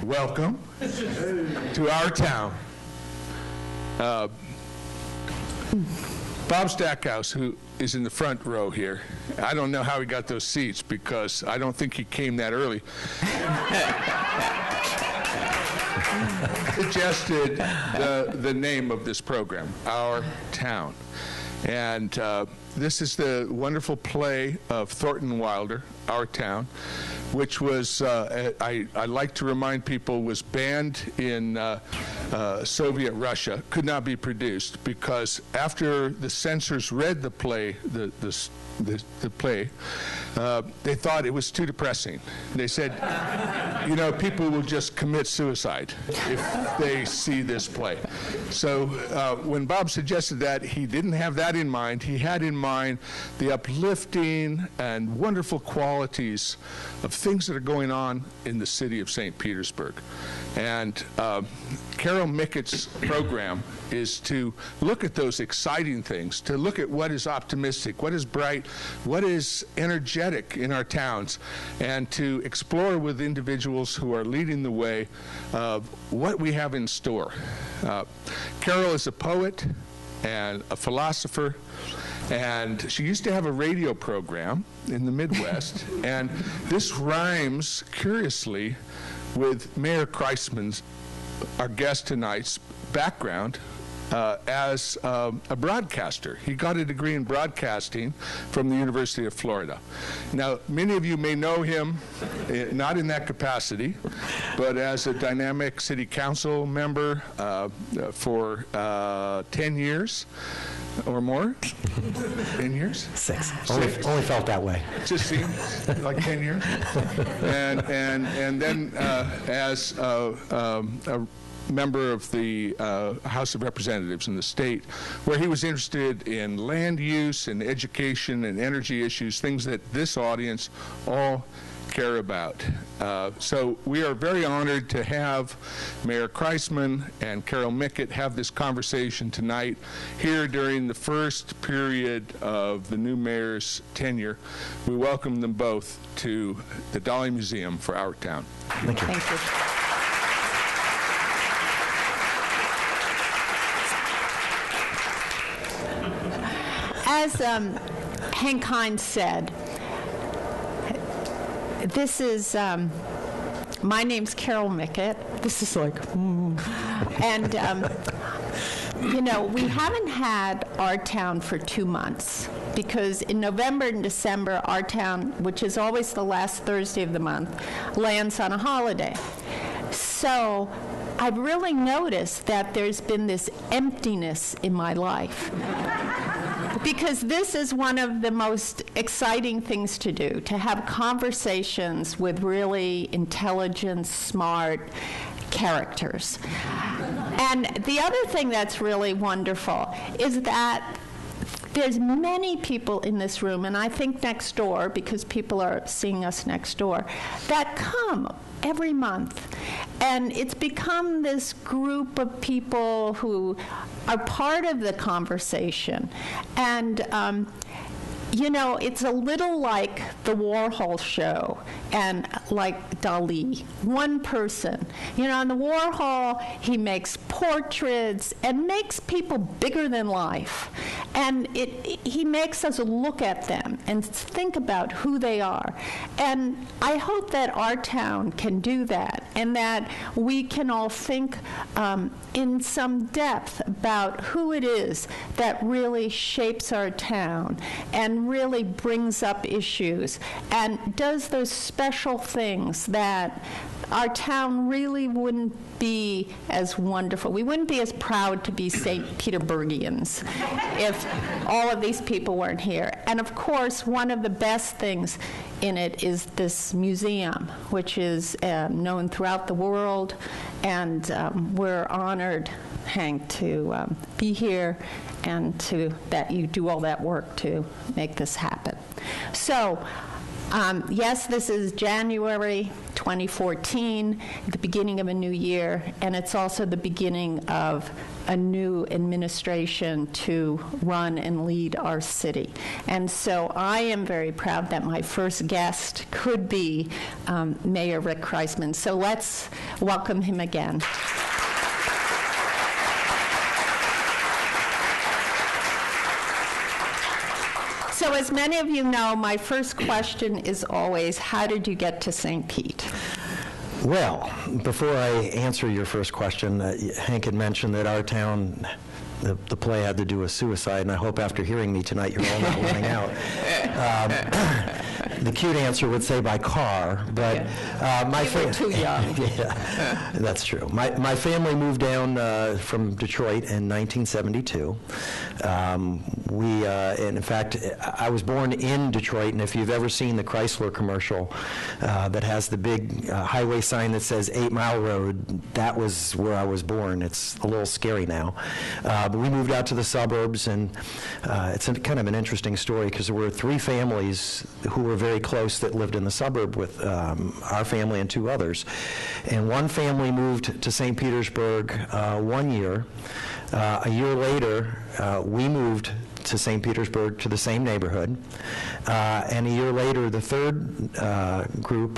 welcome to our town. Bob Stackhouse, who is in the front row here, I don't know how he got those seats because I don't think he came that early. Suggested the name of this program, Our Town. And this is the wonderful play of Thornton Wilder, Our Town, which was, I like to remind people, was banned in Soviet Russia, could not be produced because after the censors read the play, the play, they thought it was too depressing. They said, you know, people will just commit suicide if they see this play. So when Bob suggested that, he didn't have that in mind. He had in mind the uplifting and wonderful qualities of things that are going on in the city of St. Petersburg. And Carol Mickett's program is to look at those exciting things, to look at what is optimistic, what is bright, what is energetic in our towns, and to explore with individuals who are leading the way what we have in store. Carol is a poet and a philosopher, and she used to have a radio program in the Midwest, and this rhymes curiously with Mayor Kriseman's, our guest tonight's, background as a broadcaster. He got a degree in broadcasting from the University of Florida. Now, many of you may know him, not in that capacity, but as a dynamic city council member for 10 years or more. 10 years? Six. Only felt that way. Just seems like 10 years. And then as a member of the House of Representatives in the state, where he was interested in land use and education and energy issues, things that this audience all care about. So we are very honored to have Mayor Kriseman and Carol Mickett have this conversation tonight here during the first period of the new mayor's tenure. We welcome them both to the Dali Museum for Our Town. Thank you. Thank you. As Hank Hines said, this is, my name's Carol Mickett. This is like, And, you know, we haven't had Our Town for 2 months because in November and December, Our Town, which is always the last Thursday of the month, lands on a holiday. So I've really noticed that there's been this emptiness in my life. Because this is one of the most exciting things to do, to have conversations with really intelligent, smart characters. And the other thing that's really wonderful is that there's many people in this room, and I think next door, because people are seeing us next door, that come every month. And it's become this group of people who are part of the conversation. And you know, it's a little like the Warhol show and like Dali, one person. You know, in the Warhol, he makes portraits and makes people bigger than life. And he makes us look at them and think about who they are. And I hope that Our Town can do that and that we can all think in some depth about who it is that really shapes our town and really brings up issues and does those special things that our town really wouldn't be as wonderful. We wouldn't be as proud to be St. Petersburgians if all of these people weren't here. And of course, one of the best things in it is this museum, which is known throughout the world, and we're honored, Hank, to be here and that you do all that work to make this happen. So Yes, this is January 2014, the beginning of a new year, and it's also the beginning of a new administration to run and lead our city. And so I am very proud that my first guest could be Mayor Rick Kriseman. So let's welcome him again. So as many of you know, my first question is always, how did you get to St. Pete? Well, before I answer your first question, Hank had mentioned that our town, the play had to do with suicide, and I hope after hearing me tonight you're all not running out. The cute answer would say by car, but my You were too young. Yeah, that's true. My family moved down from Detroit in 1972. And in fact, I was born in Detroit, and if you've ever seen the Chrysler commercial that has the big highway sign that says 8 Mile Road, that was where I was born. It's a little scary now. But we moved out to the suburbs, and it's kind of an interesting story because there were 3 families who were very close that lived in the suburb with our family and 2 others. And one family moved to St. Petersburg 1 year. A year later, we moved to St. Petersburg to the same neighborhood. And a year later, the third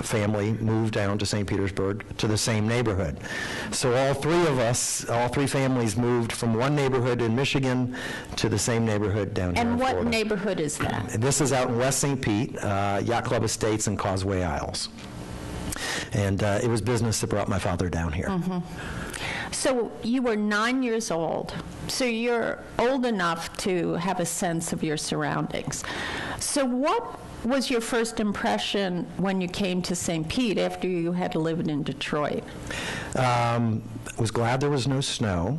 family moved down to St. Petersburg to the same neighborhood. So all 3 of us, all 3 families moved from one neighborhood in Michigan to the same neighborhood down here in And what Florida. neighborhood is that? And this is out in West St. Pete, Yacht Club Estates and Causeway Isles. And it was business that brought my father down here. Mm-hmm. So you were 9 years old, so you're old enough to have a sense of your surroundings. So what was your first impression when you came to St. Pete after you had lived in Detroit? I was glad there was no snow.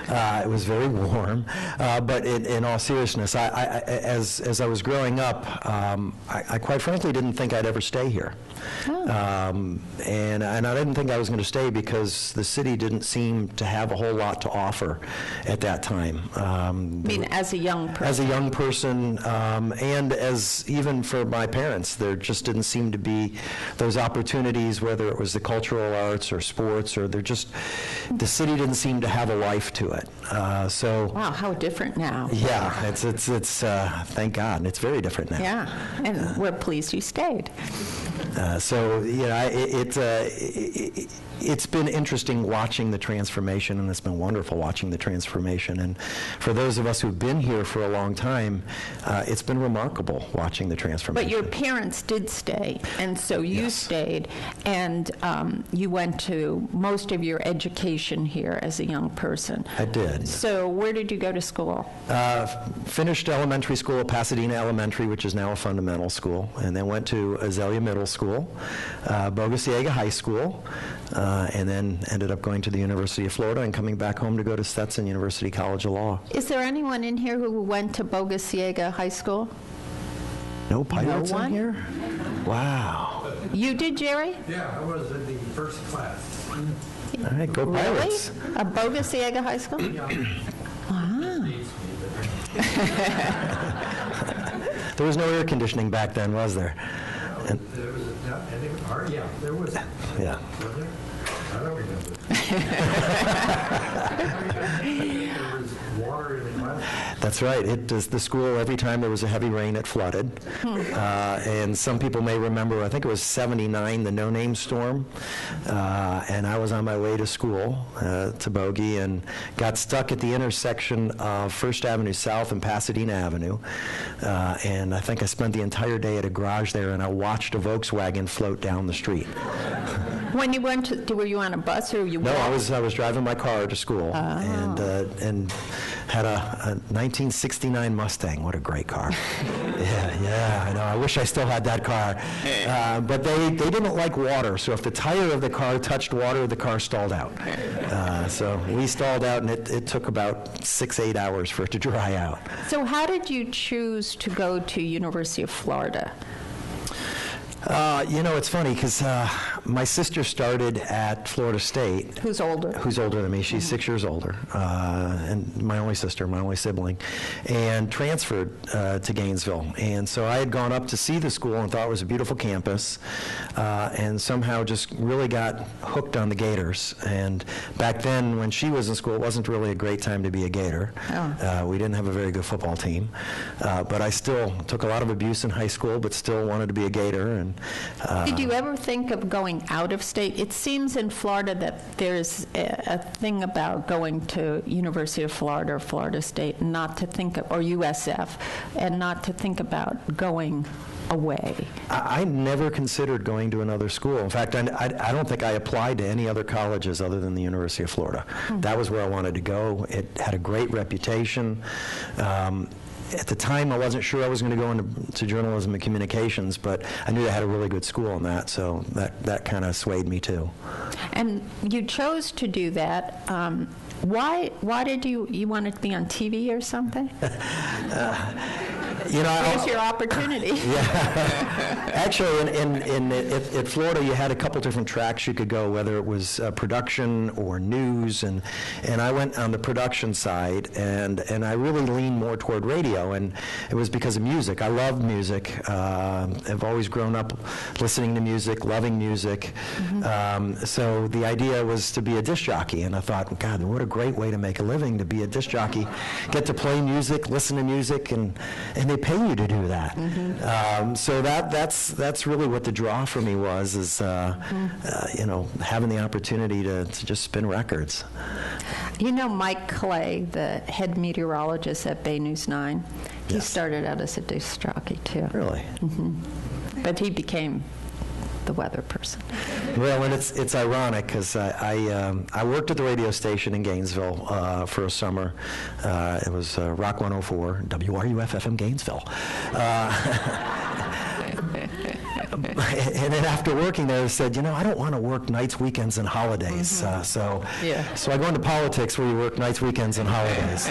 It was very warm. But in all seriousness, as I was growing up, I quite frankly didn't think I'd ever stay here. Oh. And I didn't think I was going to stay because the city didn't seem to have a whole lot to offer at that time. I mean, as a young person? As a young person, and as even for my parents, there just didn't seem to be those opportunities, whether it was the cultural arts or sports, or the city didn't seem to have a life to it. So. Wow, how different now. Yeah, it's thank God, it's very different now. Yeah, and we're pleased you stayed. So, you know, it's been interesting watching the transformation, and it's been wonderful watching the transformation. And for those of us who've been here for a long time, it's been remarkable watching the transformation. But your parents did stay, and so you Yes. stayed, and you went to most of your education here as a young person. I did. So where did you go to school? Finished elementary school at Pasadena Elementary, which is now a fundamental school, and then went to Azalea Middle School, Bogosiega High School, and then ended up going to the University of Florida and coming back home to go to Stetson University College of Law. Is there anyone in here who went to Bogosiega High School? No pilots one? in here? Wow. You did, Jerry? Yeah, I was in the first class. All right, go Pirates. Really? A Bogosiega High School? There was no air conditioning back then, was there? And, There was, I think, yeah, there was. yeah. Was there? I don't remember. There was water in the class. That's right. It does. The school, every time there was a heavy rain, it flooded. And some people may remember, I think it was 79, the no-name storm. And I was on my way to school, to Bogey, and got stuck at the intersection of First Avenue South and Pasadena Avenue. And I think I spent the entire day at a garage there, and I watched a Volkswagen float down the street. When you went to, were you on a bus or you No, walked? I was driving my car to school, and had a 1969 Mustang. What a great car! yeah, I know. I wish I still had that car. But they didn't like water, so if the tire of the car touched water, the car stalled out. So we stalled out, and it took about 6-8 hours for it to dry out. So how did you choose to go to University of Florida? You know, it's funny because My sister started at Florida State. Who's older? Who's older than me. She's 6 years older, and my only sister, my only sibling, and transferred to Gainesville. And so I had gone up to see the school and thought it was a beautiful campus, and somehow just really got hooked on the Gators. And back then, when she was in school, it wasn't really a great time to be a Gator. Oh. We didn't have a very good football team, but I still took a lot of abuse in high school, but still wanted to be a Gator. And did you ever think of going out of state? It seems in Florida that there's a thing about going to University of Florida or Florida State, and not to think of, or USF, and not to think about going away. I never considered going to another school. In fact, I don't think I applied to any other colleges other than the University of Florida. That was where I wanted to go. It had a great reputation. At the time, I wasn't sure I was going to go into journalism and communications, but I knew I had a really good school in that, so that kind of swayed me too. And you chose to do that. Why did you want to be on TV or something? Here's your opportunity. Yeah. Actually, at Florida, you had a couple different tracks you could go, whether it was production or news, and I went on the production side, and I really leaned more toward radio, and it was because of music. I love music. I've always grown up listening to music, loving music. So the idea was to be a disc jockey, and I thought, God, what a great way to make a living, to be a disc jockey, get to play music, listen to music, and they pay you to do that. So that's really what the draw for me was, is having the opportunity to just spin records. You know Mike Clay, the head meteorologist at Bay News 9? He Yes. started out as a disc jockey, too. Really? But he became the weather person. Well, and it's ironic because I worked at the radio station in Gainesville for a summer. It was Rock 104, WRUF-FM Gainesville. And then after working there, I said, I don't want to work nights, weekends, and holidays. So I go into politics where you work nights, weekends, and holidays.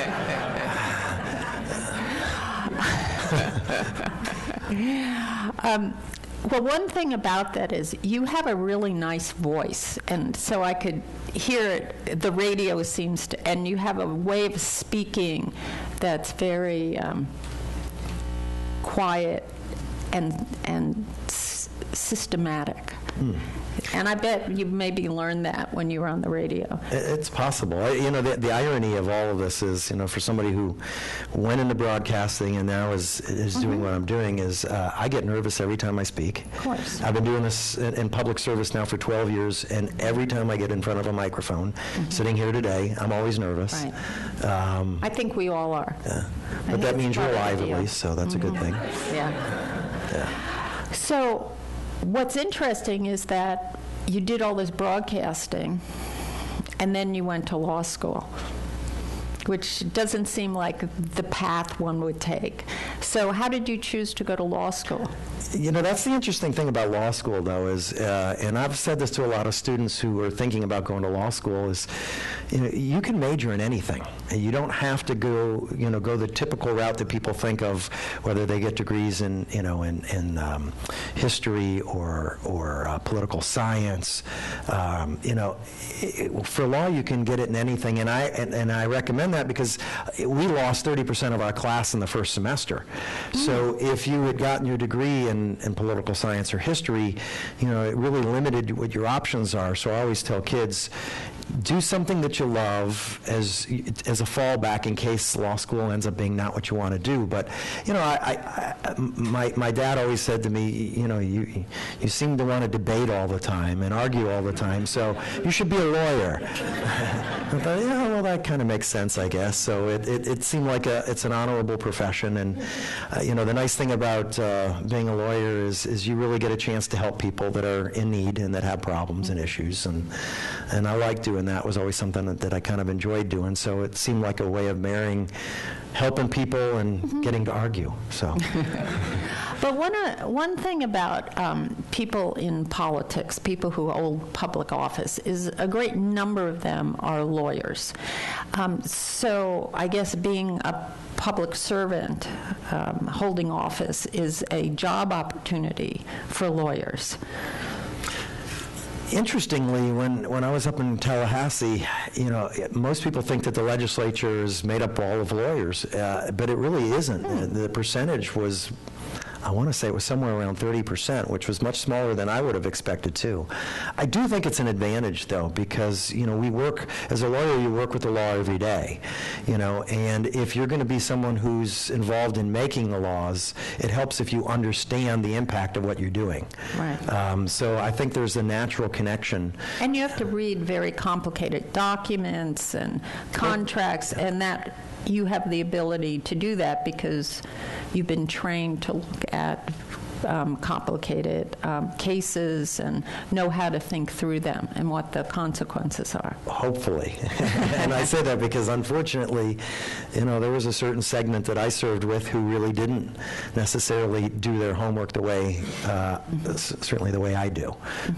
Well, one thing about that is you have a really nice voice, and so I could hear it. The radio seems to, and you have a way of speaking that's very quiet and systematic. And I bet you maybe learned that when you were on the radio. It's possible. The irony of all of this is, for somebody who went into broadcasting and now is doing what I'm doing, is I get nervous every time I speak. Of course. I've been doing this in public service now for 12 years, and every time I get in front of a microphone, sitting here today, I'm always nervous. Right. I think we all are. Yeah. But that means you're alive at least, so that's a good thing. Yeah. So what's interesting is that you did all this broadcasting, and then you went to law school, which doesn't seem like the path one would take. So how did you choose to go to law school? That's the interesting thing about law school, though, is, and I've said this to a lot of students who are thinking about going to law school, is, you can major in anything. You don't have to go the typical route that people think of, whether they get degrees in history or political science. For law, you can get it in anything, and I recommend that because we lost 30% of our class in the first semester. So if you had gotten your degree in political science or history, it really limited what your options are. So I always tell kids, do something that you love as a fallback in case law school ends up being not what you want to do. But my dad always said to me, you seem to want to debate all the time and argue all the time, so you should be a lawyer. I thought, well, that kind of makes sense, I guess. So it seemed like it's an honorable profession, and the nice thing about being a lawyer is you really get a chance to help people that are in need and that have problems and issues, and I like doing that. Was always something that I kind of enjoyed doing, so it seemed like a way of marrying helping people and getting to argue. So. But one thing about people in politics, people who hold public office, is a great number of them are lawyers. So I guess being a public servant holding office is a job opportunity for lawyers. Interestingly, when I was up in Tallahassee, you know, most people think that the legislature is made up all of lawyers, but it really isn't. The percentage was, I want to say it was somewhere around 30%, which was much smaller than I would have expected too. I do think it's an advantage though, because, you know, we work, as a lawyer, you work with the law every day, you know, and if you're going to be someone who's involved in making the laws, it helps if you understand the impact of what you're doing. Right. So I think there's a natural connection. And you have to read very complicated documents and contracts, and that you have the ability to do that because you've been trained to look at complicated cases and know how to think through them and what the consequences are. Hopefully. And I say that because unfortunately, you know, there was a certain segment that I served with who really didn't necessarily do their homework the way, certainly the way I do.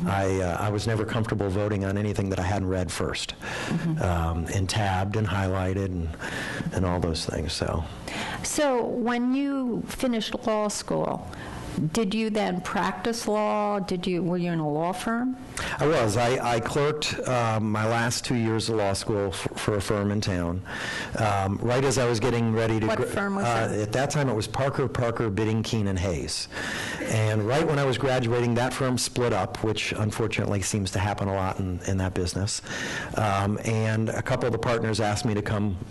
I was never comfortable voting on anything that I hadn't read first, and tabbed and highlighted and all those things. So when you finished law school, did you then practice law? Were you in a law firm? I was. I clerked my last 2 years of law school for a firm in town. Right as I was getting ready to... What firm was that? At that time, it was Parker, Bidding, Keene, and Hayes. And right when I was graduating, that firm split up, which unfortunately seems to happen a lot in that business. And a couple of the partners asked me to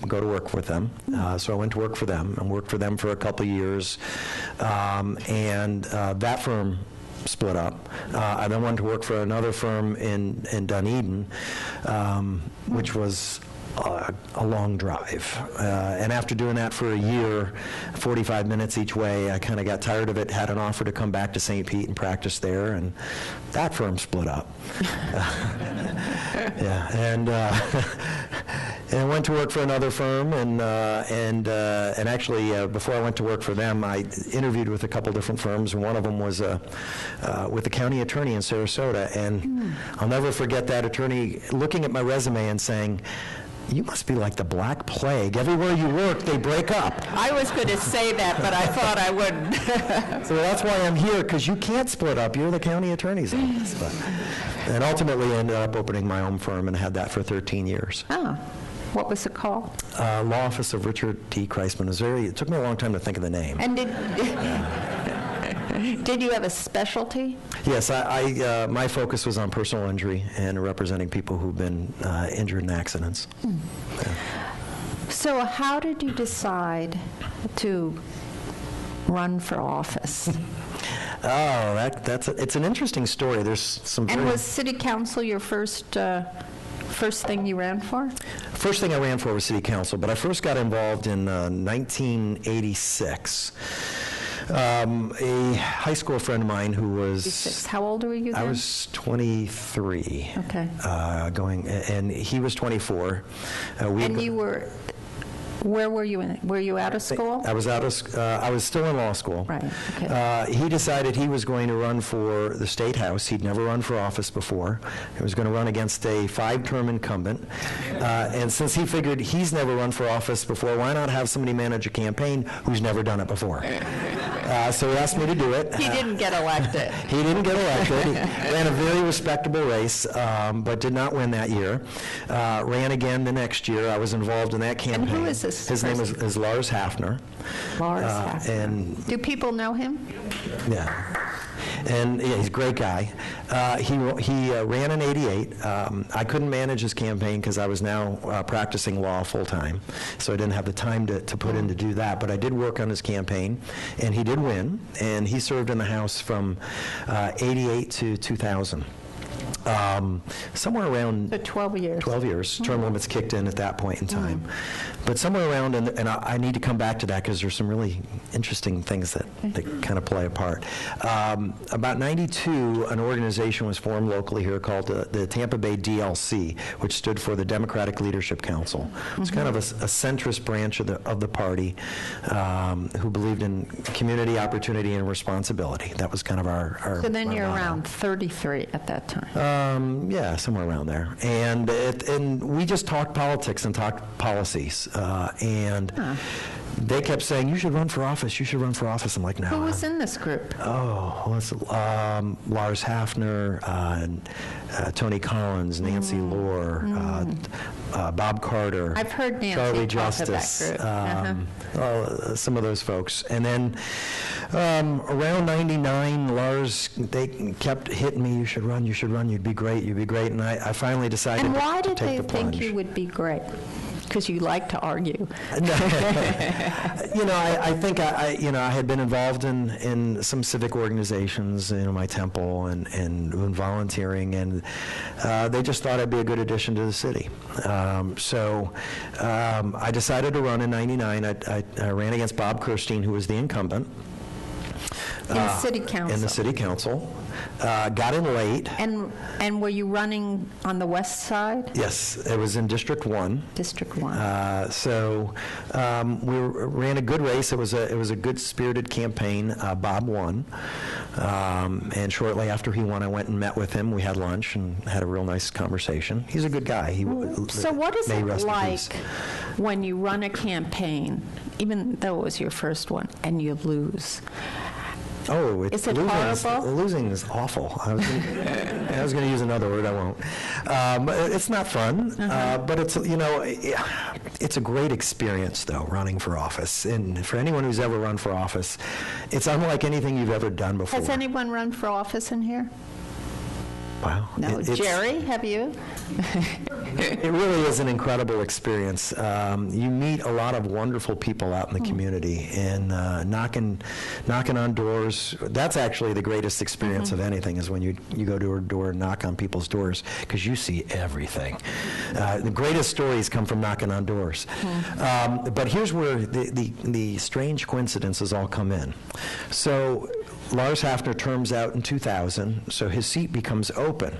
go to work with them. So I went to work for them and worked for them for a couple of years. And that firm split up. I then went to work for another firm in Dunedin, which was a long drive. And after doing that for a year, 45 minutes each way, I kind of got tired of it, had an offer to come back to St. Pete and practice there, and that firm split up. Yeah, and I went to work for another firm, and actually, before I went to work for them, I interviewed with a couple different firms, and one of them was with the county attorney in Sarasota, and I'll never forget that attorney looking at my resume and saying, "You must be like the Black Plague. Everywhere you work, they break up." I was going to say that, but I thought I wouldn't. So that's why I'm here, because you can't split up. You're the county attorney's office. And ultimately ended up opening my own firm and had that for 13 years. Oh. What was it called? Law Office of Richard D. Kriseman. It took me a long time to think of the name. And did you have a specialty? Yes, my focus was on personal injury and representing people who've been injured in accidents. Yeah. So how did you decide to run for office? Oh, it's an interesting story. There's some. And was city council your first thing you ran for? First thing I ran for was city council, but I first got involved in 1986. A high school friend of mine who was... How old were you then? I was 23. Okay. And he was 24. And you were... Where were you in? Were you out of school? I was I was still in law school. Right. Okay. He decided he was going to run for the state house. He'd never run for office before. He was going to run against a 5-term incumbent. And since he figured he's never run for office before, why not have somebody manage a campaign who's never done it before? So he asked me to do it. He didn't get elected. He didn't get elected. He ran a very respectable race, but did not win that year. Ran again the next year. I was involved in that campaign. And who is this? His name is Lars Hafner. Lars Hafner. And do people know him? Yeah. And yeah, he's a great guy. He ran in '88. I couldn't manage his campaign because I was now practicing law full time, so I didn't have the time to put in to do that. But I did work on his campaign, and he did win. And he served in the House from '88 to 2000. Somewhere around... So 12 years. 12 years. Term limits kicked in at that point in time. But somewhere around, and I need to come back to that because there's some really interesting things that kind of play a part. About 92, an organization was formed locally here called the Tampa Bay DLC, which stood for the Democratic Leadership Council. It's kind of a centrist branch of the party who believed in community, opportunity, and responsibility. That was kind of our So then you're motto. around 33 at that time. Yeah, somewhere around there. And we just talked politics and talked policies. they kept saying, you should run for office, you should run for office. I'm like, no. Who was in this group? Lars Hafner, Tony Collins, Nancy Lohr, Bob Carter. I've heard Nancy Charlie talk Justice, of that group. some of those folks. And then around 99, Lars, they kept hitting me, you should run, you'd be great. And I finally decided And why to did take they the think plunge. you would be great? Because you like to argue. I think I had been involved in some civic organizations, my temple, and volunteering, and they just thought I'd be a good addition to the city. So I decided to run in 99. I ran against Bob Kirstein, who was the incumbent. In the city council. In the city council. Got in late. And were you running on the west side? Yes, it was in District 1. District 1. So we ran a good race. It was a good spirited campaign. Bob won, and shortly after he won, I went and met with him. We had lunch and had a real nice conversation. He's a good guy. So what is may it rest in like peace. when you run a campaign, even though it was your first one, and you lose? Oh, Is it horrible? Losing is awful. I was going to use another word. I won't. It's not fun, but it's it's a great experience though, running for office. And for anyone who's ever run for office, it's unlike anything you've ever done before. Has anyone run for office in here? Wow. No. Jerry, have you? It really is an incredible experience. You meet a lot of wonderful people out in the community, and knocking on doors. That's actually the greatest experience of anything, is when you go door to door and knock on people's doors, because you see everything. The greatest stories come from knocking on doors. But here's where the strange coincidences all come in. So Lars Hafner terms out in 2000, so his seat becomes open.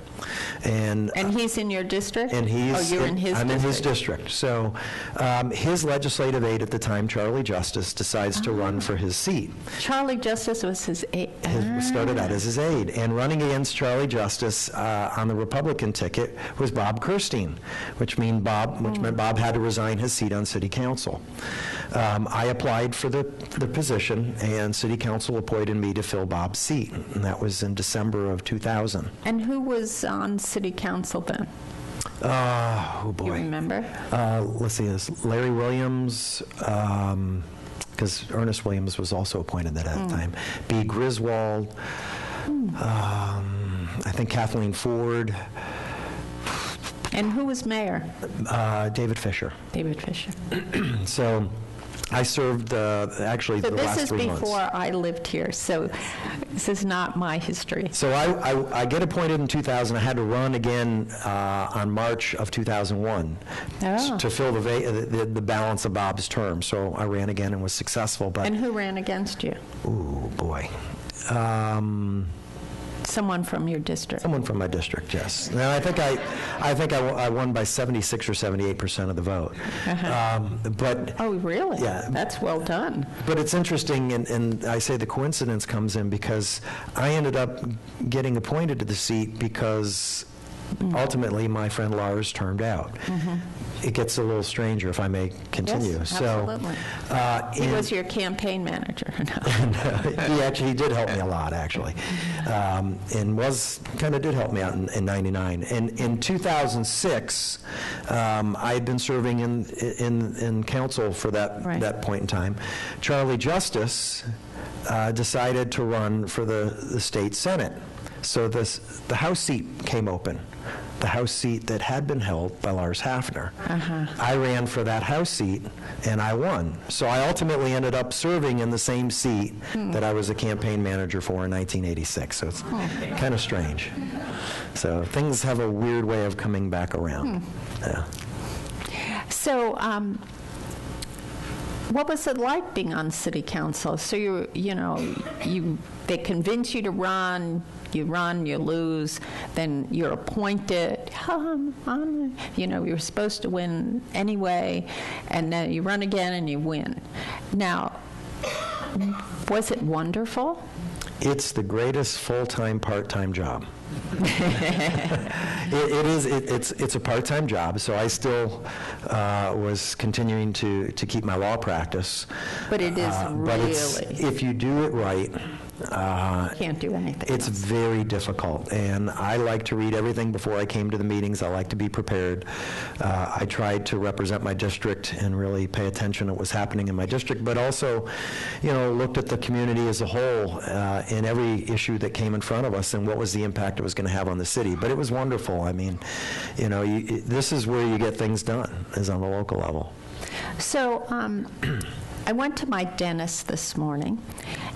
And he's in your district? And you're in his district? I'm in his district. So his legislative aide at the time, Charlie Justice, decides to run for his seat. Charlie Justice was his aide. Started out as his aide. And running against Charlie Justice on the Republican ticket was Bob Kirstein, which meant Bob had to resign his seat on city council. I applied for the position, and city council appointed me to fill Bob's seat, and that was in December of 2000. And who was on city council then? Oh, boy. You remember? Let's see, this Larry Williams, because Ernest Williams was also appointed at that time. B. Griswold, I think Kathleen Ford. And who was mayor? David Fisher. David Fisher. So I served actually the last 3 months. This is before I lived here, so this is not my history. So I get appointed in 2000. I had to run again on March of 2001 to fill the balance of Bob's term. So I ran again and was successful. But and who ran against you? Ooh, boy. Someone from your district. Someone from my district, yes. And I think I won by 76 or 78% of the vote. But oh, really? Yeah. That's well done. But it's interesting, and I say the coincidence comes in because I ended up getting appointed to the seat because ultimately my friend Lars turned out. It gets a little stranger, if I may continue. Yes, absolutely. He was your campaign manager. He did help me a lot, actually, and did help me out in 99. And in 2006, I had been serving in council for that point in time. Charlie Justice decided to run for the state senate. So the House seat came open, the House seat that had been held by Lars Hafner. I ran for that House seat, and I won. So I ultimately ended up serving in the same seat that I was a campaign manager for in 1986. So it's kind of strange. So things have a weird way of coming back around. Yeah. So what was it like being on city council? So they convince you to run, you lose, then you're appointed. You're supposed to win anyway, and then you run again and you win. Now, was it wonderful? It's the greatest full-time, part-time job. It's a part-time job, so I still was continuing to keep my law practice. But it is But if you do it right, can't do anything it's else. very difficult, and I like to read everything before I came to the meetings. I like to be prepared. I tried to represent my district and really pay attention to what was happening in my district, but also, looked at the community as a whole in every issue that came in front of us and what was the impact it was going to have on the city. But it was wonderful. I mean, this is where you get things done, is on the local level. So I went to my dentist this morning,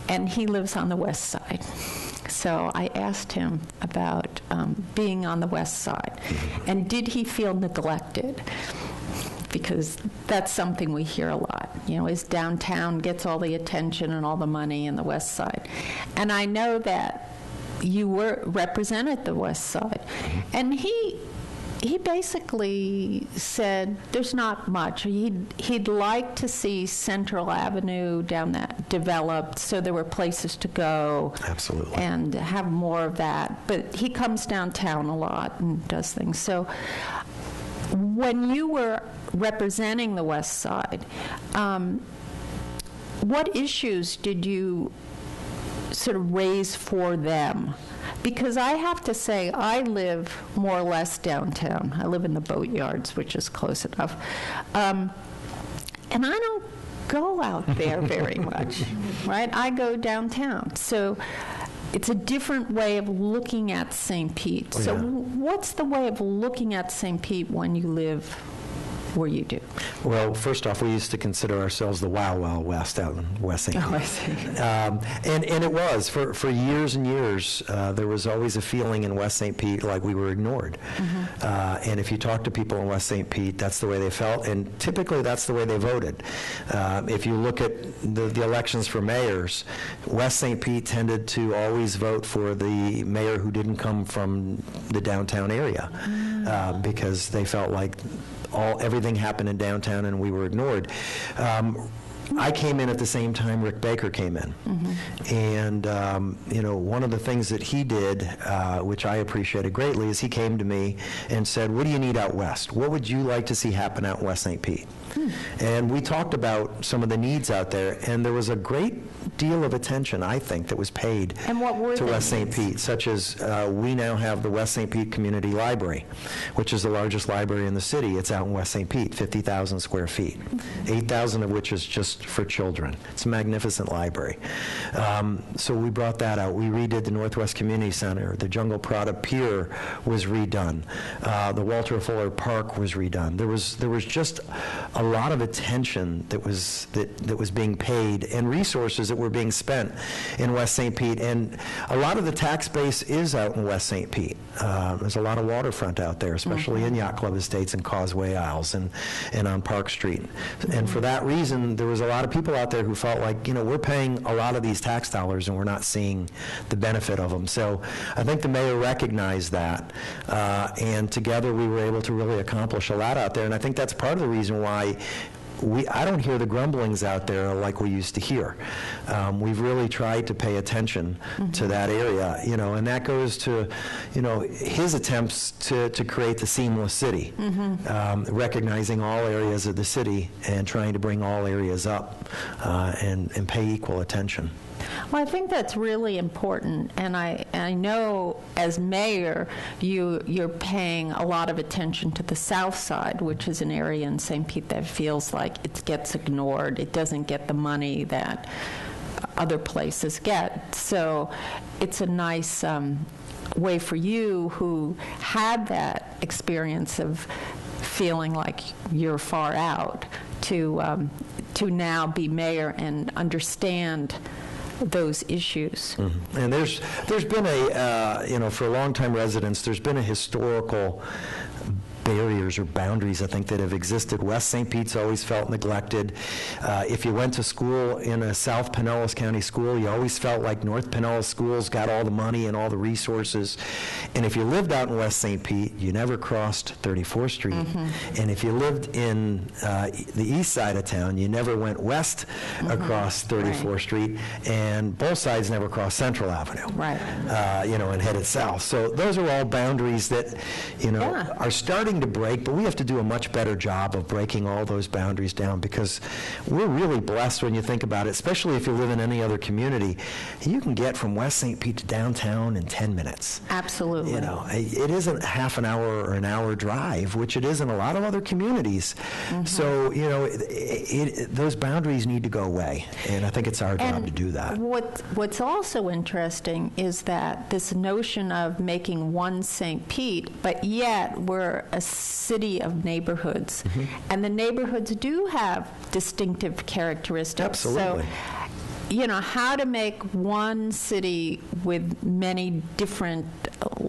and he lives on the west side. So I asked him about being on the west side, and did he feel neglected? Because that's something we hear a lot. Is downtown gets all the attention and all the money, and the west side. And I know that you represented the west side, and he basically said there's not much. He'd like to see Central Avenue down that developed so there were places to go. Absolutely. And have more of that. But he comes downtown a lot and does things. So when you were representing the West Side, what issues did you sort of raise for them? Because I have to say, I live more or less downtown. I live in the Boatyards, which is close enough. And I don't go out there very much, right? I go downtown. So it's a different way of looking at St. Pete. Oh, So yeah. what's the way of looking at St. Pete when you live where you do? Well, first off, we used to consider ourselves the Wild Wild West out in West St. Pete. Oh, I see. And it was. For years and years, there was always a feeling in West St. Pete like we were ignored. And if you talk to people in West St. Pete, that's the way they felt, and typically that's the way they voted. If you look at the elections for mayors, West St. Pete tended to always vote for the mayor who didn't come from the downtown area, because they felt like everything happened in downtown and we were ignored. I came in at the same time Rick Baker came in. And, one of the things that he did, which I appreciated greatly, is he came to me and said, what do you need out west? What would you like to see happen out in West St. Pete? And we talked about some of the needs out there, and there was a great deal of attention, I think, that was paid And what were to the West St. needs? Pete, such as we now have the West St. Pete Community Library, which is the largest library in the city. It's out in West St. Pete, 50,000 square feet, 8,000 of which is just for children. It's a magnificent library. So we brought that out. We redid the Northwest Community Center. The Jungle Prada Pier was redone. The Walter Fuller Park was redone. There was just a lot of attention that was being paid, and resources that were being spent in West St. Pete. And a lot of the tax base is out in West St. Pete. There's a lot of waterfront out there, especially in Yacht Club Estates and Causeway Isles and on Park Street. And for that reason, there was a lot of people out there who felt like, we're paying a lot of these tax dollars and we're not seeing the benefit of them. So I think the mayor recognized that, and together we were able to really accomplish a lot out there. And I think that's part of the reason why I don't hear the grumblings out there like we used to hear. We've really tried to pay attention to that area, and that goes to, his attempts to create the seamless city, recognizing all areas of the city and trying to bring all areas up and pay equal attention. Well, I think that's really important, and I know as mayor, you're paying a lot of attention to the south side, which is an area in St. Pete that feels like it gets ignored. It doesn't get the money that other places get. So it's a nice way for you who had that experience of feeling like you're far out to now be mayor and understand those issues. And there's been a, for longtime residents, there's been a historical barriers or boundaries, I think, that have existed. West St. Pete's always felt neglected. If you went to school in a South Pinellas County school, you always felt like North Pinellas schools got all the money and all the resources. And if you lived out in West St. Pete, you never crossed 34th Street. And if you lived in the east side of town, you never went west across 34th Street, and both sides never crossed Central Avenue. Right. And headed south. So those are all boundaries that, are starting to break, but we have to do a much better job of breaking all those boundaries down, because we're really blessed when you think about it, especially if you live in any other community. You can get from West St. Pete to downtown in 10 minutes. Absolutely. It isn't half an hour or an hour drive, which it is in a lot of other communities. So, those boundaries need to go away, and I think it's our job to do that. What's also interesting is that this notion of making one St. Pete, but yet we're a city of neighborhoods, and the neighborhoods do have distinctive characteristics. Absolutely. So, how to make one city with many different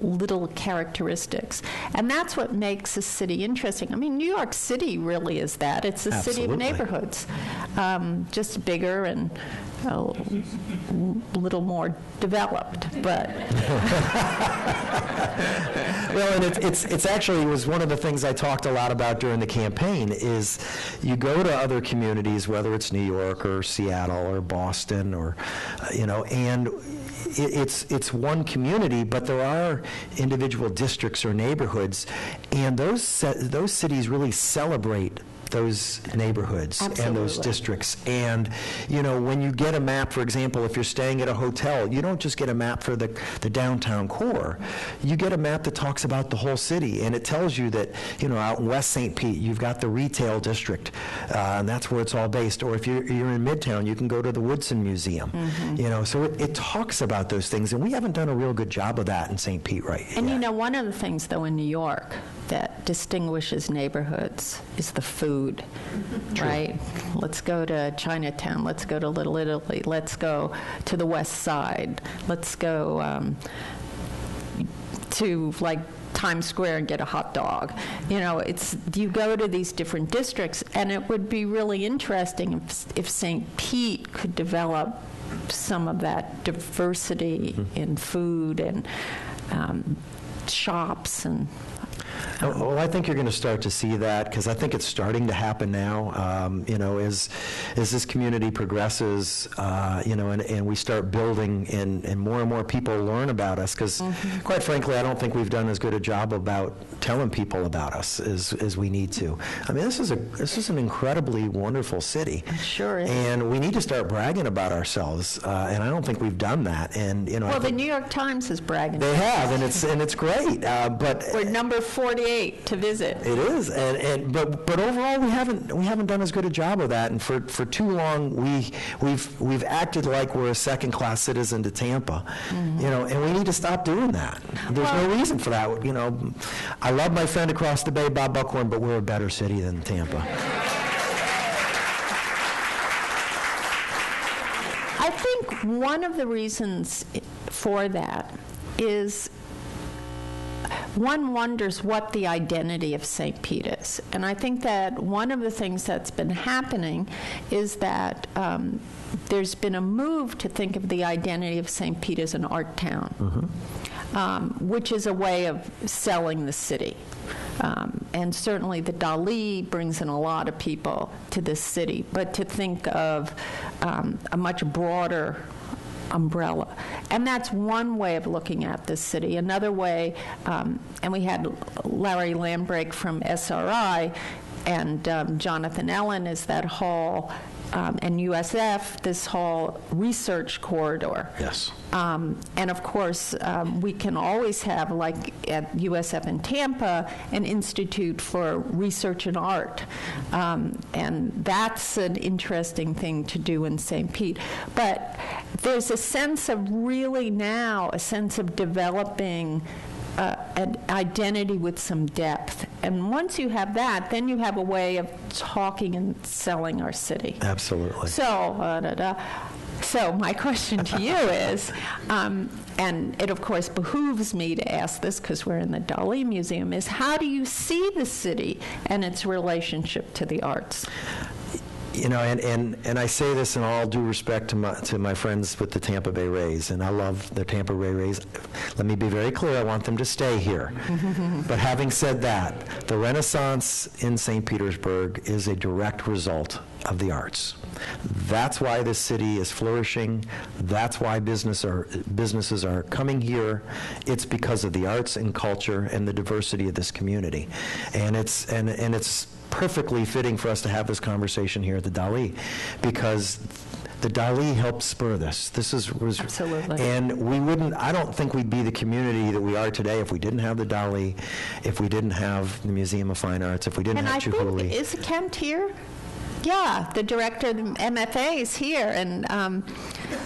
little characteristics. And that's what makes a city interesting. I mean, New York City really is that. It's a city of neighborhoods, just bigger and a little more developed, but... Well, and it's actually was one of the things I talked a lot about during the campaign is you go to other communities, whether it's New York or Seattle or Boston or, and it's one community, but there are individual districts or neighborhoods, and those cities really celebrate those neighborhoods and those districts. And, when you get a map, for example, if you're staying at a hotel, you don't just get a map for the downtown core. You get a map that talks about the whole city, and it tells you that, out in West St. Pete, you've got the retail district, and that's where it's all based. Or if you're in Midtown, you can go to the Woodson Museum. So it talks about those things, and we haven't done a real good job of that in St. Pete yet. And one of the things, though, in New York that distinguishes neighborhoods is the food, right? Let's go to Chinatown. Let's go to Little Italy. Let's go to the West Side. Let's go to, Times Square and get a hot dog. You go to these different districts, and it would be really interesting if St. Pete could develop some of that diversity in food and shops and... Well, I think you're going to start to see that, because I think it's starting to happen now. As this community progresses, and we start building, and more people learn about us. Because, quite frankly, I don't think we've done as good a job about telling people about us as we need to. I mean, this is an incredibly wonderful city. It sure is. And we need to start bragging about ourselves. And I don't think we've done that. And well, the New York Times is bragging. They have, and it's great. But we're number 48 to visit. It is, but overall we haven't done as good a job of that, and for too long we've acted like we're a second-class citizen to Tampa, and we need to stop doing that. There's no reason for that. I love my friend across the bay, Bob Buckhorn, but we're a better city than Tampa. I think one of the reasons for that is one wonders what the identity of St. Pete is. And I think that one of the things that's been happening is that there's been a move to think of the identity of St. Pete as an art town, which is a way of selling the city. And certainly the Dali brings in a lot of people to this city, but to think of a much broader umbrella. And that's one way of looking at this city. Another way, and we had Larry Lambrake from SRI, and Jonathan Ellen is that whole, and USF, this whole research corridor. Yes. And of course, we can always have, like at USF in Tampa, an Institute for Research and Art. And that's an interesting thing to do in St. Pete. But there's a sense of really now, a sense of developing an identity with some depth. And once you have that, then you have a way of talking and selling our city. Absolutely. So, So my question to you is, and it of course behooves me to ask this because we're in the Dali Museum, is how do you see the city and its relationship to the arts? You know, and I say this in all due respect to my friends with the Tampa Bay Rays, and I love the Tampa Bay Rays. Let me be very clear, I want them to stay here. But having said that, the Renaissance in St. Petersburg is a direct result of the arts. That's why this city is flourishing. That's why businesses are coming here. It's because of the arts and culture and the diversity of this community. And it's perfectly fitting for us to have this conversation here at the Dali, because the Dali helped spur this. Was absolutely. And I don't think we'd be the community that we are today if we didn't have the Dali, if we didn't have the Museum of Fine Arts, if we didn't have Chihuly. And I think, is Kent here? Yeah, the director of the MFA is here, and that's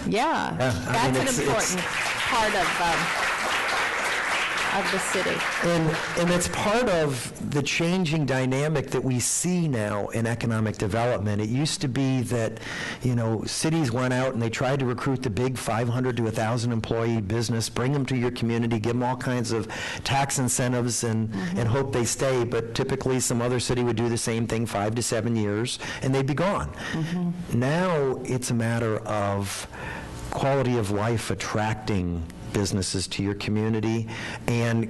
an important part of the city. And it's part of the changing dynamic that we see now in economic development. It used to be that, you know, cities went out and they tried to recruit the big 500 to 1,000 employee business, bring them to your community, give them all kinds of tax incentives and hope they stay. But typically some other city would do the same thing 5 to 7 years and they'd be gone. Now it's a matter of quality of life attracting businesses to your community and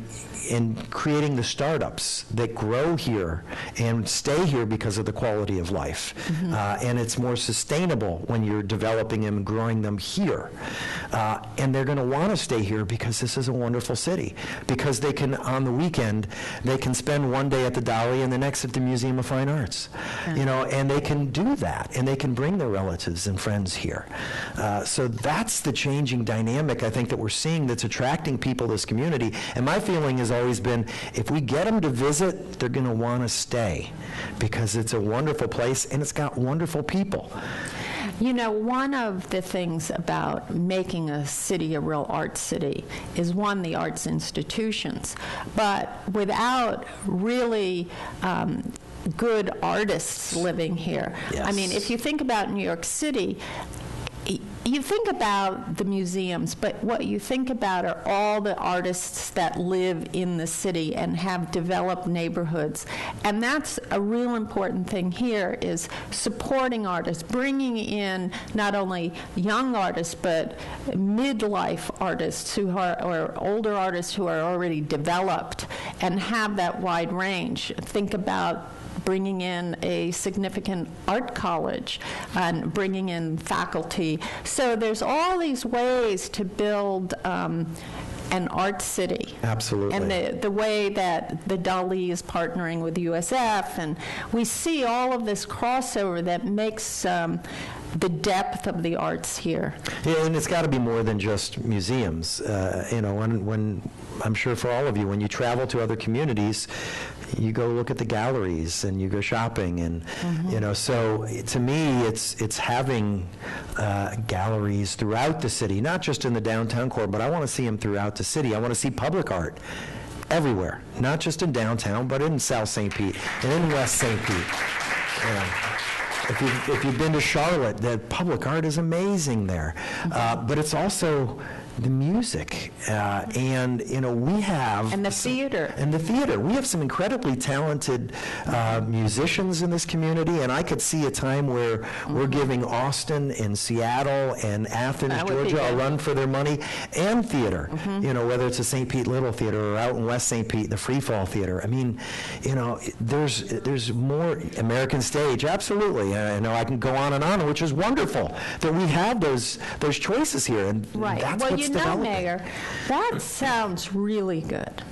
creating the startups that grow here and stay here because of the quality of life. And it's more sustainable when you're developing them and growing them here. And they're going to want to stay here because this is a wonderful city. Because they can, on the weekend, they can spend one day at the Dali and the next at the Museum of Fine Arts. You know, and they can do that, and they can bring their relatives and friends here. So that's the changing dynamic, I think, that we're seeing that's attracting people to this community. And my feeling has always been, if we get them to visit, they're going to want to stay because it's a wonderful place and it's got wonderful people. You know, one of the things about making a city a real art city is, one, the arts institutions. But without really good artists living here, Yes. I mean, if you think about New York City, you think about the museums, but what you think about are all the artists that live in the city and have developed neighborhoods. And that's a real important thing here, is supporting artists, bringing in not only young artists, but midlife artists or older artists who are already developed and have that wide range. Think about bringing in a significant art college and bringing in faculty. So there's all these ways to build an art city. Absolutely. And the way that the Dali is partnering with USF, and we see all of this crossover that makes the depth of the arts here. Yeah, and it's got to be more than just museums. You know, when I'm sure for all of you, when you travel to other communities, you go look at the galleries and you go shopping, and you know. So to me, it's having galleries throughout the city, not just in the downtown core, but I want to see them throughout the city. I want to see public art everywhere, not just in downtown, but in South St. Pete and in West St. Pete. If you've been to Charlotte, the public art is amazing there. But it's also the music, and you know, we have And the theater. And the theater. We have some incredibly talented musicians in this community, and I could see a time where we're giving Austin and Seattle and Athens, That would be Georgia, a good. run for their money, and theater. You know, whether it's a St. Pete Little Theater or out in West St. Pete, the Free Fall Theater. I mean, you know, there's more. American Stage, absolutely. I know I can go on and on, which is wonderful that we have those choices here, and Right. that's Well, what's you know, developing. Mayor, that sounds really good.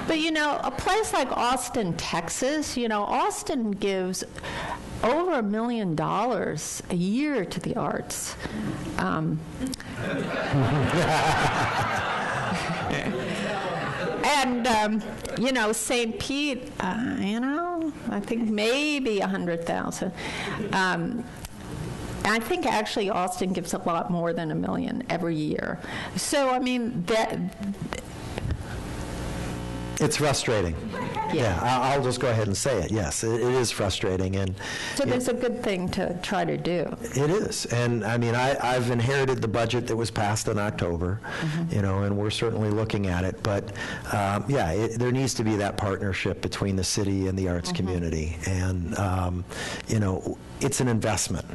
But you know, a place like Austin, Texas, you know, Austin gives over $1 million a year to the arts. And, you know, St. Pete, you know, I think maybe 100,000. I think actually Austin gives a lot more than $1 million every year. So, I mean, It's frustrating. Yeah, I'll just go ahead and say it. Yes, it is frustrating, and So there's a good thing to try to do. it is. And I mean, I've inherited the budget that was passed in October, and we're certainly looking at it. But there needs to be that partnership between the city and the arts community, and it's an investment.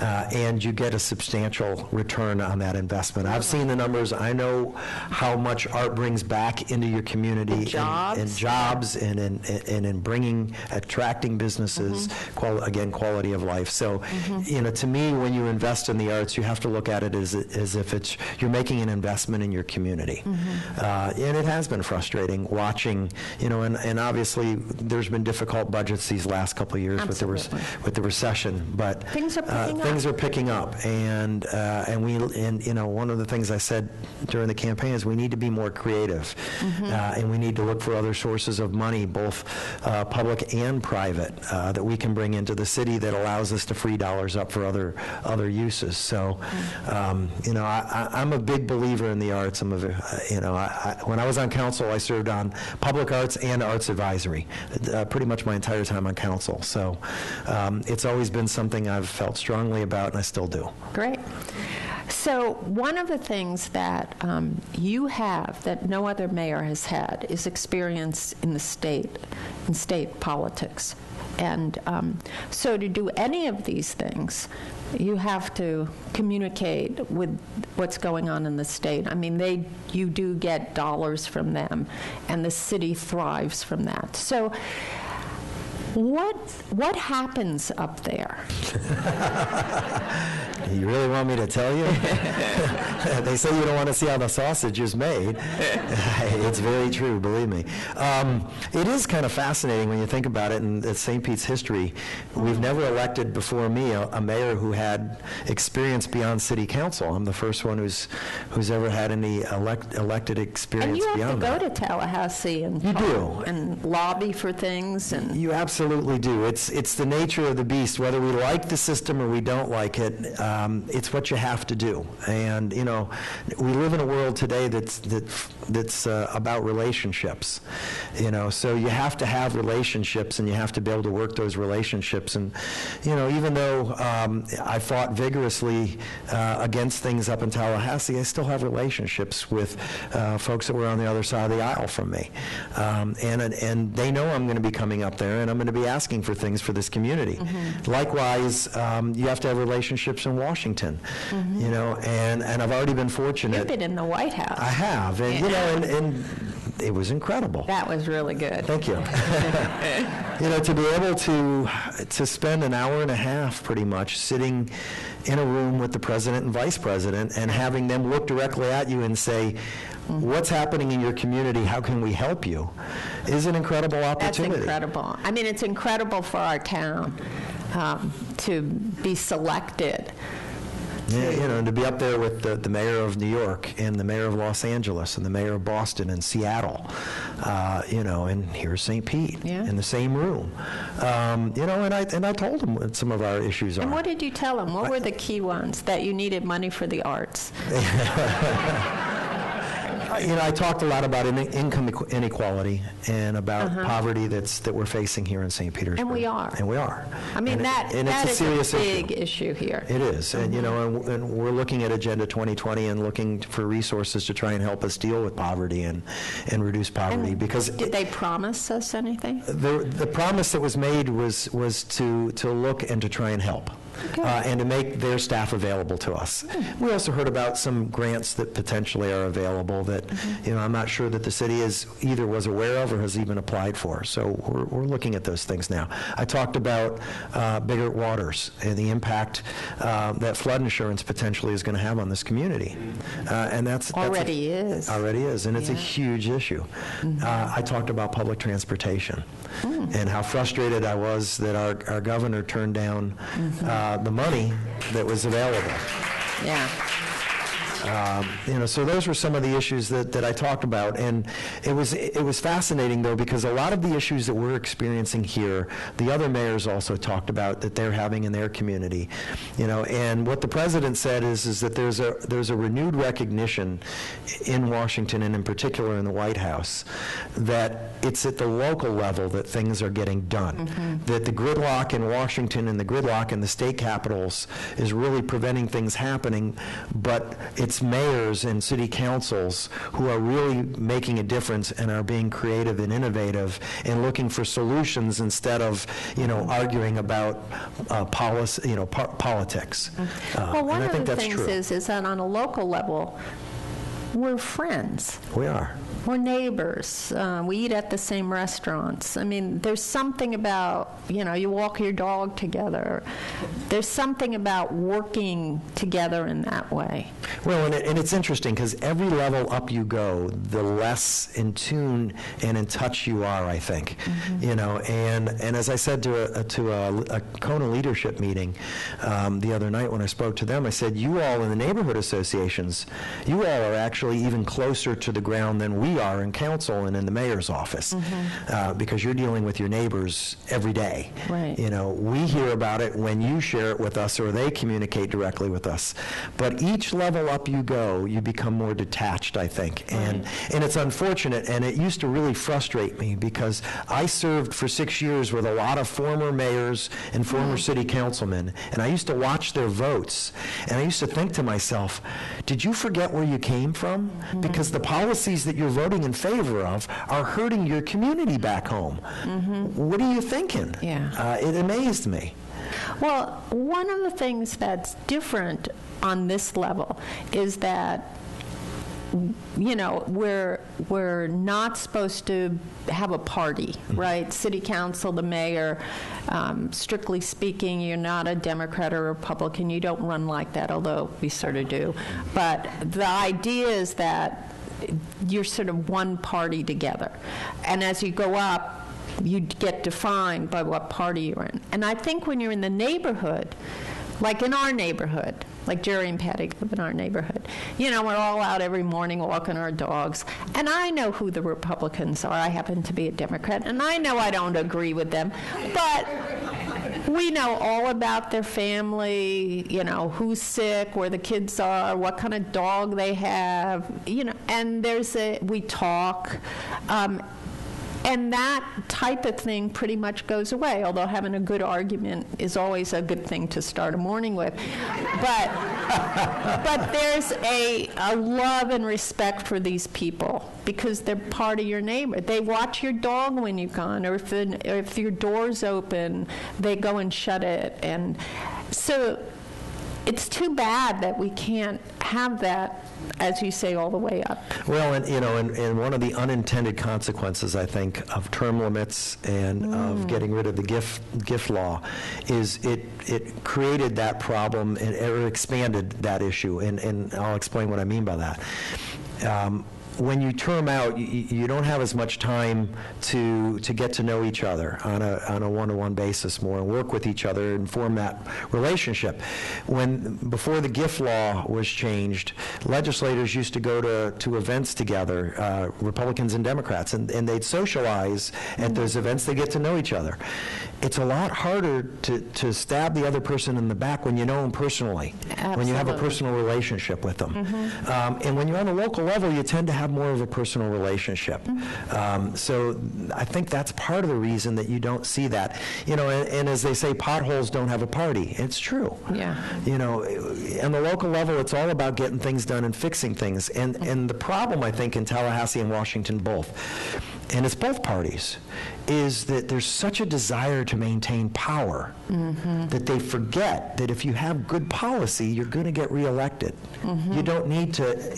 And you get a substantial return on that investment. I've seen the numbers. I know how much art brings back into your community, Jobs. and jobs, and in attracting businesses. Quality of life. So, to me, when you invest in the arts, you have to look at it as if you're making an investment in your community. And it has been frustrating watching. And obviously there's been difficult budgets these last couple of years with the recession, but things are picking up, and one of the things I said during the campaign is we need to be more creative, and we need to look for other sources of money, both public and private, that we can bring into the city that allows us to free dollars up for other uses. So, I'm a big believer in the arts. When I was on council, I served on public arts and arts advisory, pretty much my entire time on council. So, it's always been something I've felt strongly about, and I still do. Great. So one of the things that you have that no other mayor has had is experience in state politics. And so to do any of these things, you have to communicate with what's going on in the state. I mean, you do get dollars from them, and the city thrives from that. So what happens up there? You really want me to tell you? They say you don't want to see how the sausage is made. It's very true, believe me. It is kind of fascinating when you think about it, in St. Pete's history. We've never elected before me a mayor who had experience beyond city council. I'm the first one who's ever had any elected experience beyond that. And you have to go to Tallahassee and talk and lobby for things. And you absolutely do. It's the nature of the beast. Whether we like the system or we don't like it, it's what you have to do. And we live in a world today that's about relationships. So you have to have relationships, and you have to be able to work those relationships. And even though I fought vigorously against things up in Tallahassee, I still have relationships with folks that were on the other side of the aisle from me, and they know I'm going to be coming up there, and I'm going to be asking for things for this community. Likewise, you have to have relationships in Washington, and I've already been fortunate. You've been in the White House. I have, and and it was incredible. That was really good. Thank you. To be able to spend an hour and a half, pretty much, sitting in a room with the president and vice president, and having them look directly at you and say, what's happening in your community, how can we help you, is an incredible opportunity. That's incredible. I mean, it's incredible for our town to be selected. Yeah, to be up there with the mayor of New York and the mayor of Los Angeles and the mayor of Boston and Seattle, and here's St. Pete in the same room. And I told them what some of our issues are. And what did you tell them? What were the key ones? That you needed money for the arts? I talked a lot about income inequality and about poverty that we're facing here in St. Petersburg. And we are. I mean, that is a big issue here. It is. And, and we're looking at Agenda 2020 and looking for resources to try and help us deal with poverty and reduce poverty. Because did they promise us anything? The promise that was made was to look and to try and help. Okay. And to make their staff available to us. We also heard about some grants that potentially are available that, I'm not sure that the city either was aware of or has even applied for. So we're looking at those things now. I talked about Biggert Waters and the impact that flood insurance potentially is going to have on this community. And that's already is, and it's a huge issue. I talked about public transportation and how frustrated I was that our governor turned down the money that was available. Yeah. So those were some of the issues that I talked about, and it was fascinating though, because a lot of the issues that we're experiencing here, the other mayors also talked about that they're having in their community, and what the president said is that there's a renewed recognition in Washington, and in particular in the White House, that it's at the local level that things are getting done, that the gridlock in Washington and the gridlock in the state capitals is really preventing things happening, but it's mayors and city councils who are really making a difference and are being creative and innovative and looking for solutions instead of, arguing about policy, politics. Well, one and I think of the that's things true. is that on a local level, we're friends. We are. We're neighbors. We eat at the same restaurants. I mean, there's something about, you walk your dog together. There's something about working together in that way. Well, and it's interesting because every level up you go, the less in tune and in touch you are, I think. And as I said to a Kona leadership meeting the other night when I spoke to them, I said, you all in the neighborhood associations, you all are actually even closer to the ground than we are in council and in the mayor's office, because you're dealing with your neighbors every day. Right. We hear about it when you share it with us or they communicate directly with us. But each level up you go, you become more detached, I think. And it's unfortunate, and it used to really frustrate me because I served for 6 years with a lot of former mayors and former city councilmen, and I used to watch their votes, and I used to think to myself, did you forget where you came from? Because the policies that you're voting in favor of are hurting your community back home. What are you thinking? Yeah. It amazed me. Well, one of the things that's different on this level is that we're not supposed to have a party, right? City council, the mayor, strictly speaking, you're not a Democrat or Republican. You don't run like that, although we sort of do. But the idea is that you're sort of one party together. And as you go up, you get defined by what party you're in. And I think when you're in the neighborhood, like in our neighborhood, like Jerry and Patty live in our neighborhood, we're all out every morning walking our dogs. And I know who the Republicans are. I happen to be a Democrat, and I know I don't agree with them. But we know all about their family, who's sick, where the kids are, what kind of dog they have, and we talk. And that type of thing pretty much goes away, although having a good argument is always a good thing to start a morning with. But there's a love and respect for these people because they're part of your neighbor. They watch your dog when you're gone, or if your door's open, they go and shut it. And so it's too bad that we can't have that, as you say, all the way up. Well, and one of the unintended consequences, I think, of term limits and of getting rid of the gift law is it created that problem or expanded that issue, and I'll explain what I mean by that. When you term out, you don't have as much time to get to know each other on a one-to-one basis more and work with each other and form that relationship. Before the gift law was changed, legislators used to go to events together, Republicans and Democrats, and they'd socialize at those events. They get to know each other. It's a lot harder to stab the other person in the back when you know them personally, when you have a personal relationship with them. And when you're on a local level, you tend to have more of a personal relationship. So I think that's part of the reason that you don't see that. And as they say, potholes don't have a party. It's true. Yeah. On the local level, it's all about getting things done and fixing things. And the problem, I think, in Tallahassee and Washington both, and it's both parties, is that there's such a desire to maintain power that they forget that if you have good policy, you're going to get reelected. You don't need to,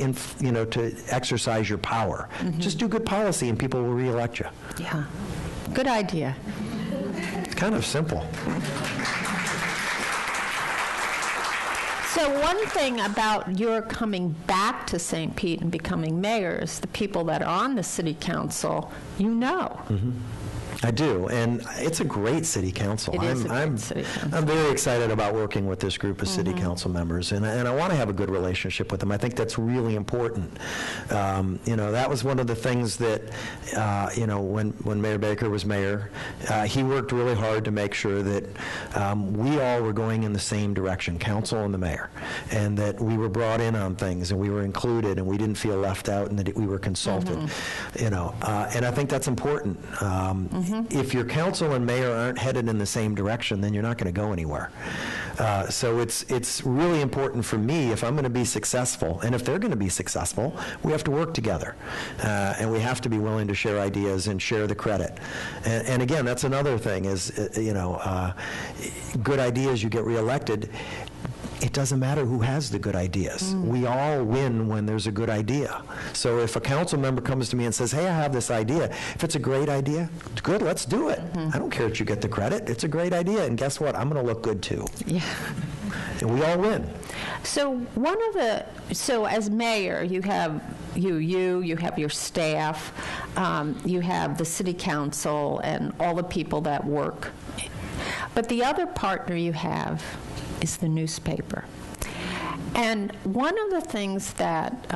to exercise your power. Just do good policy and people will reelect you. Yeah. Good idea. It's kind of simple. So one thing about your coming back to St. Pete and becoming mayor is the people that are on the city council, I do, and it's a great city council. It is a great city council. I'm very excited about working with this group of city council members, and I want to have a good relationship with them. I think that's really important. That was one of the things that, when Mayor Baker was mayor, he worked really hard to make sure that we all were going in the same direction, council and the mayor, and that we were brought in on things, and we were included, and we didn't feel left out, and that we were consulted. And I think that's important. If your council and mayor aren't headed in the same direction, then you're not going to go anywhere. So it's really important for me, if I'm going to be successful, and if they're going to be successful, we have to work together. And we have to be willing to share ideas and share the credit. And again, that's another thing is, good ideas, you get reelected. It doesn't matter who has the good ideas. We all win when there's a good idea. So if a council member comes to me and says, hey, I have this idea, if it's a great idea, it's good, let's do it. I don't care that you get the credit. It's a great idea, and guess what? I'm going to look good too. Yeah. And we all win. So so as mayor, you have you have your staff, you have the city council and all the people that work. But the other partner you have is the newspaper. And one of the things that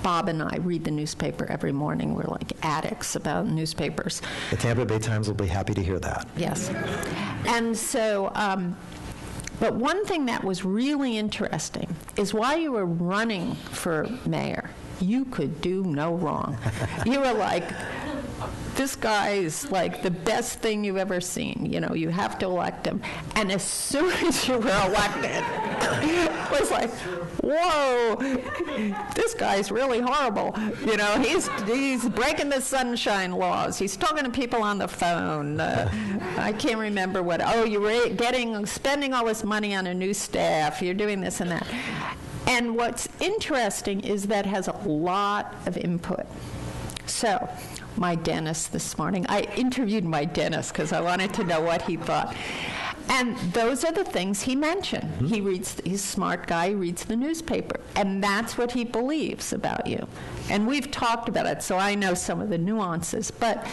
Bob and I read the newspaper every morning. We're like addicts about newspapers. The Tampa Bay Times will be happy to hear that. Yes. And so, but one thing that was really interesting is while you were running for mayor, you could do no wrong. You were like, this guy is like the best thing you've ever seen. You have to elect him. And as soon as you were elected, it was like, whoa, this guy's really horrible. He's breaking the sunshine laws. He's talking to people on the phone. I can't remember what. Oh, you were spending all this money on a new staff. You're doing this and that. And what's interesting is that has a lot of input. So, my dentist this morning, I interviewed my dentist because I wanted to know what he thought. And those are the things he mentioned. He's a smart guy, he reads the newspaper, and that's what he believes about you. And we've talked about it, so I know some of the nuances. But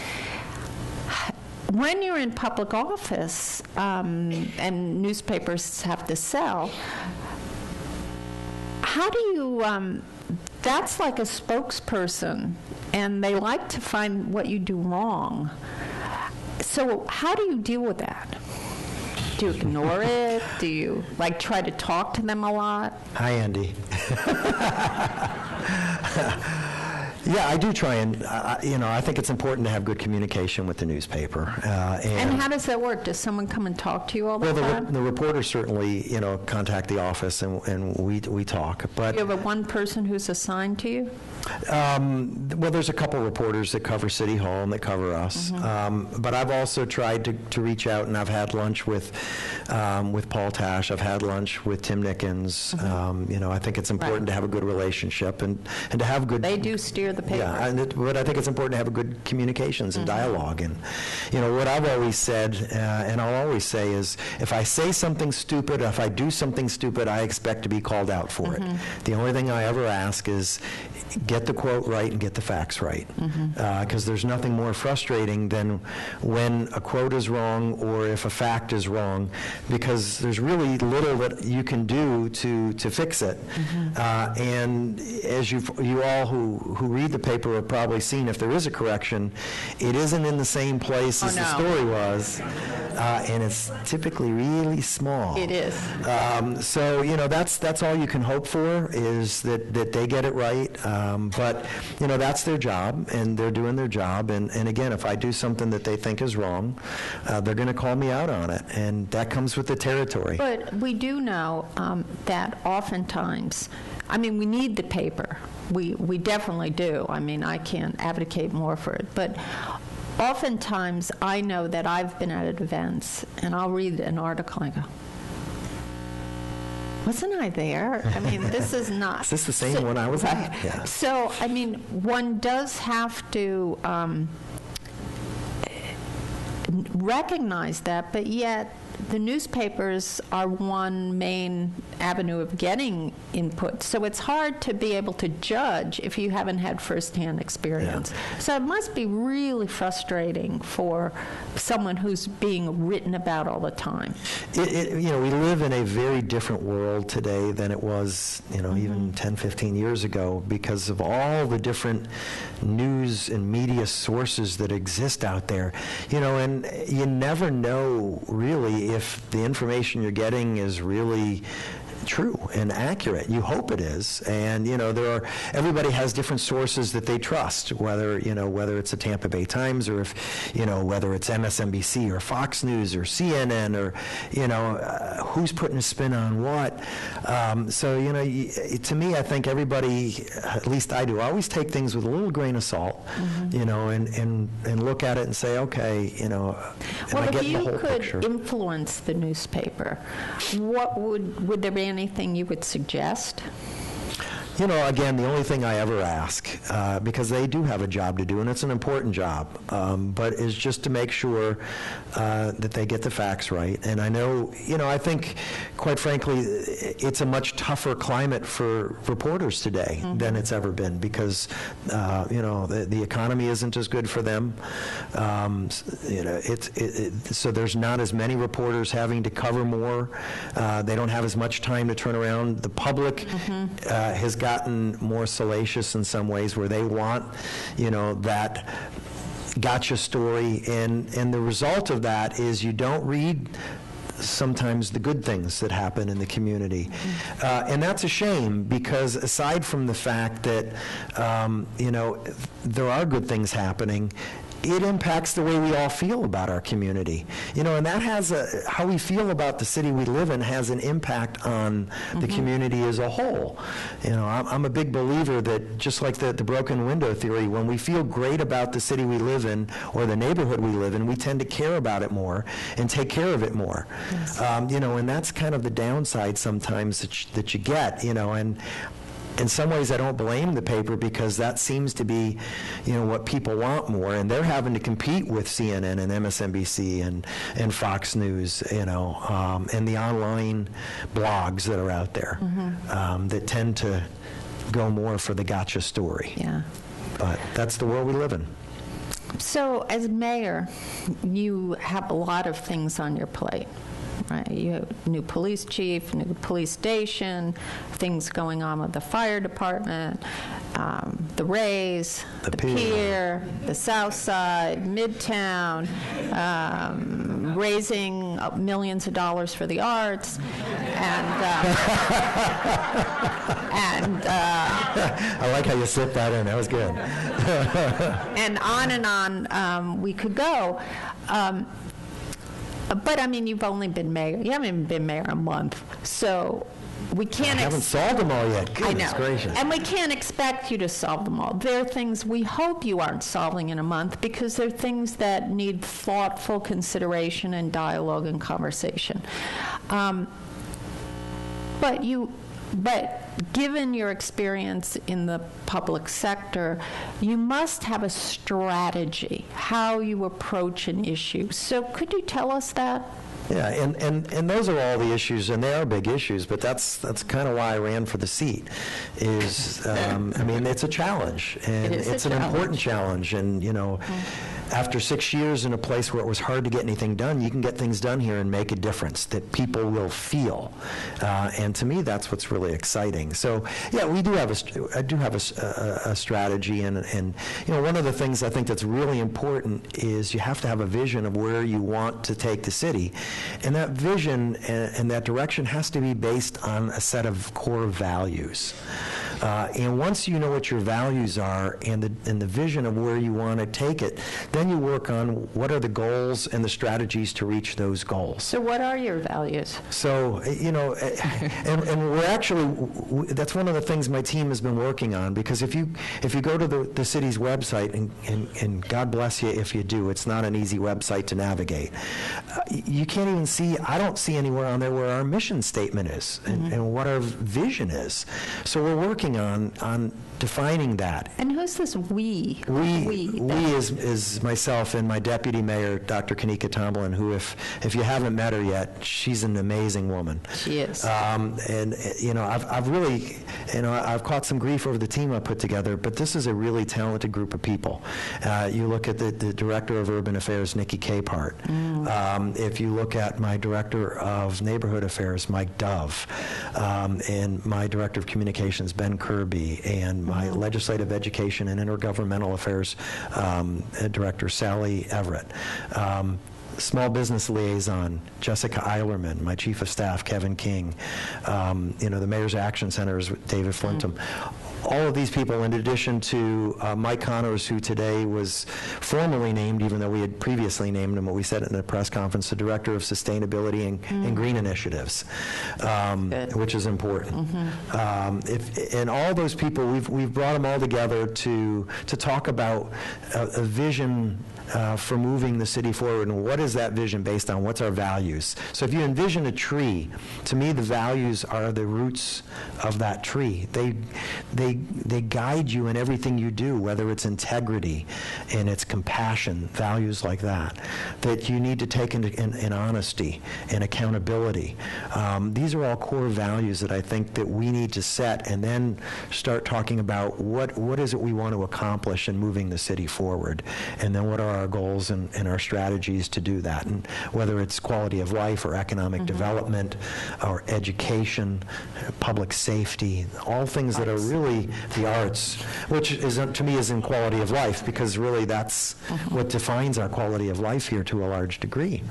when you're in public office and newspapers have to sell, how do you, that's like a spokesperson, and they like to find what you do wrong. So how do you deal with that? Do you ignore it? Do you try to talk to them a lot? Hi, Andy. Yeah, I do try and, I think it's important to have good communication with the newspaper. And how does that work? Does someone come and talk to you all the time? The reporters certainly, contact the office and we talk. But you have one person who's assigned to you? Well, there's a couple reporters that cover City Hall and that cover us. But I've also tried to reach out, and I've had lunch with Paul Tash. I've had lunch with Tim Nickens. I think it's important to have a good relationship and to have good. They do steer the paper. Yeah, but I think it's important to have a good communications and dialogue. And what I've always said, and I'll always say, is if I say something stupid, if I do something stupid, I expect to be called out for it. The only thing I ever ask is get the quote right and get the facts right, because there's nothing more frustrating than when a quote is wrong or if a fact is wrong, because there's really little that you can do to fix it. And as you all who read the paper have probably seen, if there is a correction, it isn't in the same place as the story was, and it's typically really small. It is. So that's all you can hope for, is that they get it right. But that's their job, and they're doing their job. And again, if I do something that they think is wrong, they're going to call me out on it, and that comes with the territory. But we do know that oftentimes, we need the paper. We definitely do. I can't advocate more for it, but oftentimes I know that I've been at events, and I'll read an article and I go, wasn't I there? This is not. Is this the same one I was at? Yeah. So, one does have to recognize that, but yet the newspapers are one main avenue of getting input. So it's hard to be able to judge if you haven't had firsthand experience. Yeah. So it must be really frustrating for someone who's being written about all the time. We live in a very different world today than it was, even 10, 15 years ago, because of all the different news and media sources that exist out there. And you never know really if the information you're getting is really true and accurate. You hope it is, and everybody has different sources that they trust, whether it's the Tampa Bay Times, or whether it's MSNBC or Fox News or CNN, or who's putting a spin on what. To me, I think everybody, at least I do, always take things with a little grain of salt, and look at it and say, okay, am I getting the whole picture? If you could influence the newspaper, what would there be anything you would suggest? Again, the only thing I ever ask, because they do have a job to do, and it's an important job, but is just to make sure that they get the facts right. And I know, I think, quite frankly, it's a much tougher climate for reporters today than it's ever been, because, the economy isn't as good for them. So there's not as many reporters having to cover more. They don't have as much time to turn around. The public has gotten more salacious in some ways, where they want, that gotcha story, and the result of that is you don't read sometimes the good things that happen in the community. And that's a shame, because aside from the fact that, there are good things happening, it impacts the way we all feel about our community. And that has how we feel about the city we live in has an impact on the community as a whole. I'm a big believer that, just like the broken window theory, when we feel great about the city we live in or the neighborhood we live in, we tend to care about it more and take care of it more. Yes. And that's kind of the downside sometimes that you get, and in some ways, I don't blame the paper, because that seems to be, what people want more, and they're having to compete with CNN and MSNBC and Fox News, and the online blogs that are out there that tend to go more for the gotcha story. Yeah. But that's the world we live in. So, as mayor, you have a lot of things on your plate. Right. You have a new police chief, new police station, things going on with the fire department, the Rays, the pier, the South Side, Midtown, raising millions of dollars for the arts, and I like how you slipped that in. That was good. and on we could go. But, you've only been mayor. You haven't even been mayor a month. So we can't... I haven't solved them all yet. Goodness I know. Gracious. And we can't expect you to solve them all. There are things we hope you aren't solving in a month, because they're things that need thoughtful consideration and dialogue and conversation. But given your experience in the public sector, you must have a strategy, how you approach an issue. So could you tell us that? Yeah, and those are all the issues, and they are big issues, but that's kind of why I ran for the seat, is, it's a challenge, and it's an important challenge, and, after 6 years in a place where it was hard to get anything done, you can get things done here and make a difference that people will feel, and to me, that's what's really exciting. So, yeah, I do have a strategy, and one of the things I think that's really important is you have to have a vision of where you want to take the city. And that vision and that direction has to be based on a set of core values. And once you know what your values are and the vision of where you want to take it, then you work on what are the goals and the strategies to reach those goals. So what are your values? So, and we're actually, that's one of the things my team has been working on, because if you go to the city's website, and God bless you if you do, it's not an easy website to navigate. You can't even see, I don't see anywhere on there where our mission statement is and what our vision is. So we're working working on defining that. And who's this we? We is myself and my deputy mayor, Dr. Kanika Tomlin, who, if you haven't met her yet, she's an amazing woman. She is. And I've really, I've caught some grief over the team I put together, but this is a really talented group of people. You look at the director of urban affairs, Nikki Capehart. If you look at my director of neighborhood affairs, Mike Dove, and my director of communications, Ben Kirby, and my legislative education and intergovernmental affairs director, Sally Everett. Small business liaison, Jessica Eilerman, my chief of staff, Kevin King, the Mayor's Action Center is David Flintham. All of these people, in addition to Mike Connors, who today was formally named, even though we had previously named him, what we said in a press conference, the Director of Sustainability and Green Initiatives, which is important. And all those people, we've brought them all together to talk about a vision for moving the city forward, and what is that vision based on? What's our values? So if you envision a tree, to me the values are the roots of that tree. They guide you in everything you do, whether it's integrity and it's compassion, values like that you need to take in honesty and accountability. These are all core values that I think that we need to set, and then start talking about what is it we want to accomplish in moving the city forward, and then what are our goals and our strategies to do that, and whether it's quality of life or economic development or education, public safety, all things that are really the arts, which is, to me, is in quality of life, because really that's what defines our quality of life here to a large degree.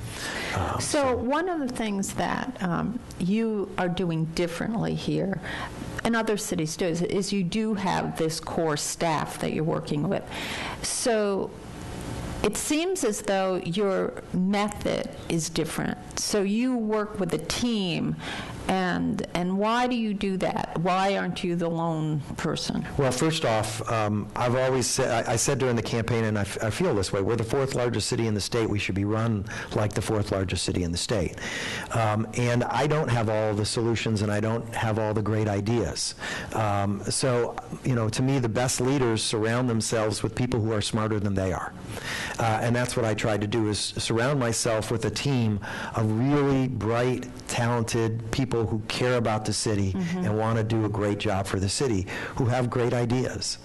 So one of the things that you are doing differently here, and other cities do, is you do have this core staff that you're working with. So it seems as though your method is different. So you work with a team, and why do you do that? Why aren't you the lone person? Well, first off, I've always said, I said during the campaign, and I feel this way, we're the fourth largest city in the state. We should be run like the fourth largest city in the state. And I don't have all the solutions, and I don't have all the great ideas. So, to me, the best leaders surround themselves with people who are smarter than they are. And that's what I tried to do, is surround myself with a team of really bright, talented people who care about the city and want to do a great job for the city, who have great ideas.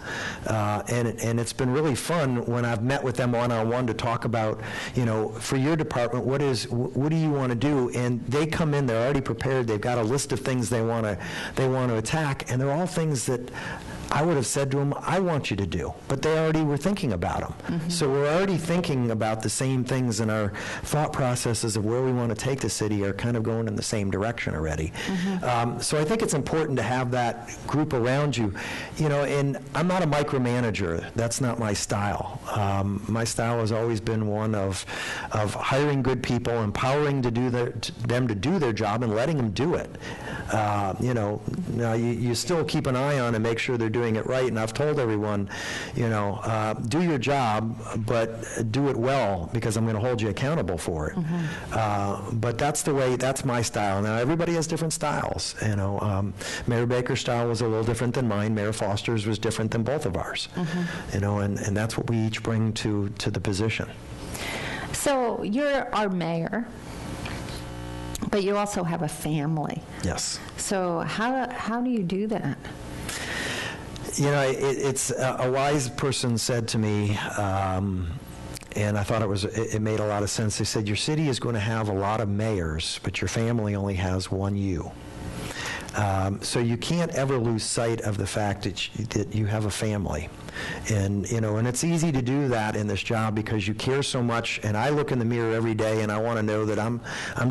And it's been really fun when I've met with them one-on-one to talk about, for your department, what do you want to do? And they come in, they're already prepared, they've got a list of things they want to attack, and they're all things that I would have said to them, I want you to do, but they already were thinking about them. So we're already thinking about the same things, and our thought processes of where we want to take the city are kind of going in the same direction already. So I think it's important to have that group around you. And I'm not a micromanager. That's not my style. My style has always been one of hiring good people, empowering them to do their job, and letting them do it. Now you still keep an eye on and make sure they're doing it right, and I've told everyone, do your job, but do it well, because I'm going to hold you accountable for it. But that's my style. Now, everybody has different styles. Mayor Baker's style was a little different than mine. Mayor Foster's was different than both of ours. And that's what we each bring to the position. So you're our mayor, but you also have a family. Yes. So how do you do that? It's a wise person said to me, and I thought it made a lot of sense. They said, your city is going to have a lot of mayors, but your family only has one you. So you can't ever lose sight of the fact that you have a family. And it's easy to do that in this job because you care so much, and I look in the mirror every day and I want to know that I'm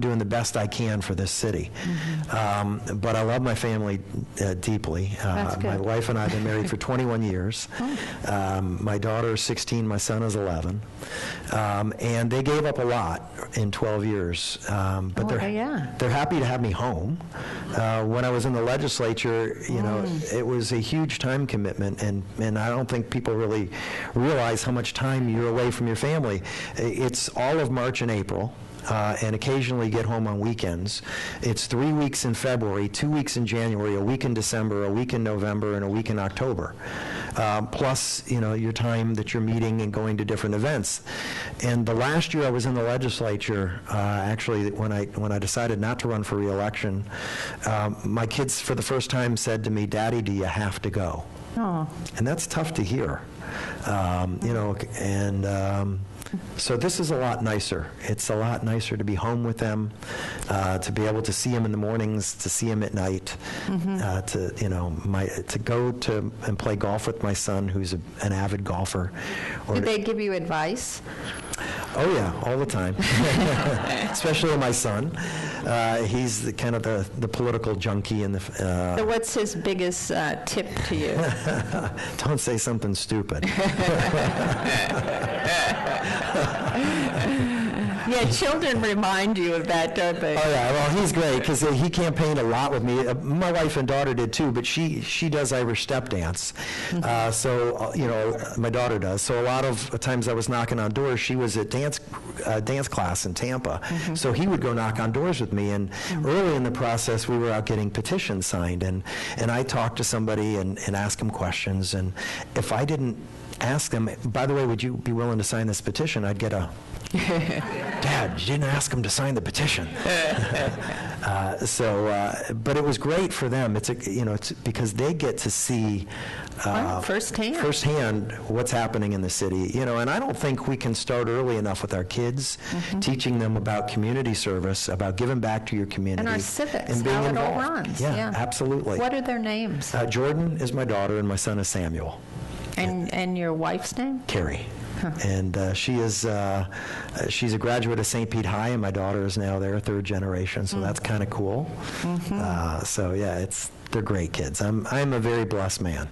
doing the best I can for this city. But I love my family deeply. My wife and I have been married for 21 years. My daughter is 16, my son is 11. And they gave up a lot in 12 years. But they're happy to have me home. When I was in the legislature, it was a huge time commitment, and I don't think people really realize how much time you're away from your family. It's all of March and April. and occasionally get home on weekends. It's 3 weeks in February, 2 weeks in January, a week in December, a week in November, and a week in October. Plus, your time that you're meeting and going to different events. And the last year I was in the legislature, actually, when I decided not to run for re-election, my kids for the first time said to me, "Daddy, do you have to go?" Oh. And that's tough to hear. So this is a lot nicer. It's a lot nicer to be home with them, to be able to see them in the mornings, to see them at night, to go to and play golf with my son, who's an avid golfer. Did they give you advice? Oh yeah, all the time, especially my son. He's the political junkie and So what's his biggest tip to you? Don't say something stupid. Yeah, children remind you of that, don't they? Oh yeah, well he's great because he campaigned a lot with me. My wife and daughter did too, but she does Irish step dance. My daughter does. So a lot of times I was knocking on doors. She was at dance class in Tampa, so he would go knock on doors with me. And early in the process, we were out getting petitions signed, and I talked to somebody and asked them questions. And if I didn't ask them, by the way, would you be willing to sign this petition? I'd get a, Dad, you didn't ask them to sign the petition. But it was great for them. It's because they get to see firsthand what's happening in the city. And I don't think we can start early enough with our kids, teaching them about community service, about giving back to your community, and our civics, and being how involved. It all runs. Yeah, absolutely. What are their names? Jordan is my daughter, and my son is Samuel. And your wife's name? Carrie. And she's a graduate of St. Pete High, and my daughter is now there, third generation, so that's kind of cool. They're great kids. I'm a very blessed man.